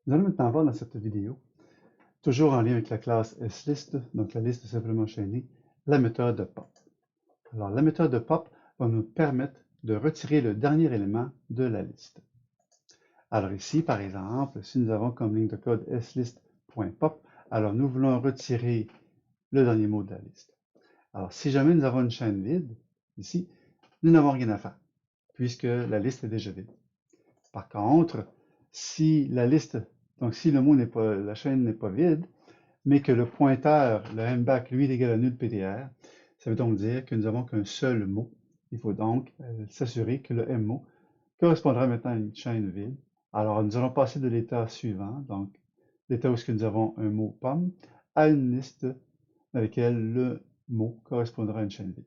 Nous allons maintenant voir dans cette vidéo, toujours en lien avec la classe slist, donc la liste simplement enchaînée, la méthode pop. Alors, la méthode pop va nous permettre de retirer le dernier élément de la liste. Alors ici, par exemple, si nous avons comme ligne de code slist.pop, alors nous voulons retirer le dernier mot de la liste. Alors, si jamais nous avons une chaîne vide, ici, nous n'avons rien à faire, puisque la liste est déjà vide. Par contre, si la liste, donc si le mot n'est pas, la chaîne n'est pas vide, mais que le pointeur, le mback, lui, est égal à nul ptr, ça veut donc dire que nous n'avons qu'un seul mot. Il faut donc s'assurer que le m mot correspondra maintenant à une chaîne vide. Alors, nous allons passer de l'état suivant, donc l'état où nous avons un mot pomme, à une liste dans laquelle le mot correspondra à une chaîne vide.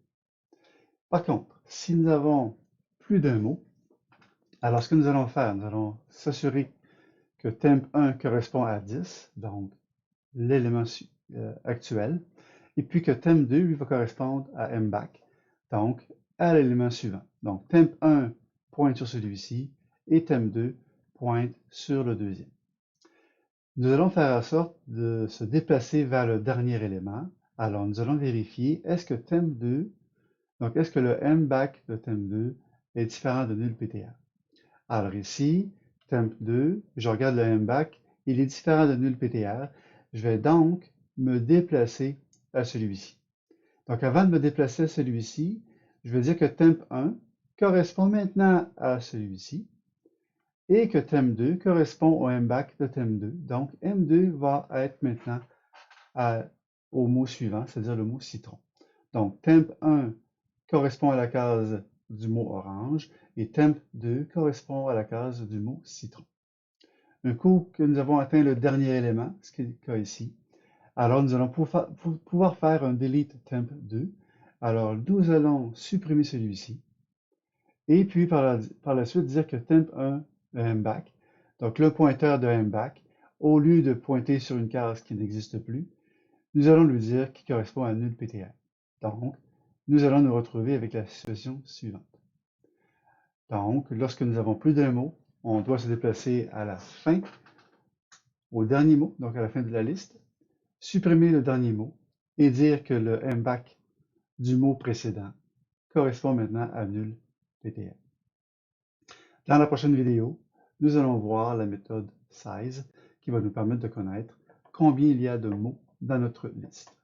Par contre, si nous avons plus d'un mot, alors ce que nous allons faire, nous allons s'assurer que temp1 correspond à 10, donc l'élément actuel, et puis que temp2 lui va correspondre à mback, donc à l'élément suivant. Donc temp1 pointe sur celui-ci et temp2 pointe sur le deuxième. Nous allons faire en sorte de se déplacer vers le dernier élément. Alors nous allons vérifier est-ce que temp2, donc est-ce que le mback de temp2 est différent de nul ptr. Alors ici, temp2, je regarde le mback, il est différent de nul ptr. Je vais donc me déplacer à celui-ci. Donc avant de me déplacer à celui-ci, je vais dire que temp1 correspond maintenant à celui-ci et que temp2 correspond au mback de temp2. Donc m2 va être maintenant au mot suivant, c'est-à-dire le mot citron. Donc temp1 correspond à la case du mot orange et temp2 correspond à la case du mot citron. Un coup que nous avons atteint le dernier élément, ce qui est le cas ici, alors nous allons pouvoir faire un delete temp2. Alors nous allons supprimer celui-ci et puis par la suite dire que temp1, le mback, donc le pointeur de mback, au lieu de pointer sur une case qui n'existe plus, nous allons lui dire qu'il correspond à nul ptr. Donc, nous allons nous retrouver avec la situation suivante. Donc, lorsque nous avons plus d'un mot, on doit se déplacer à la fin, au dernier mot, donc à la fin de la liste, supprimer le dernier mot et dire que le mback du mot précédent correspond maintenant à nul ptr. Dans la prochaine vidéo, nous allons voir la méthode size qui va nous permettre de connaître combien il y a de mots dans notre liste.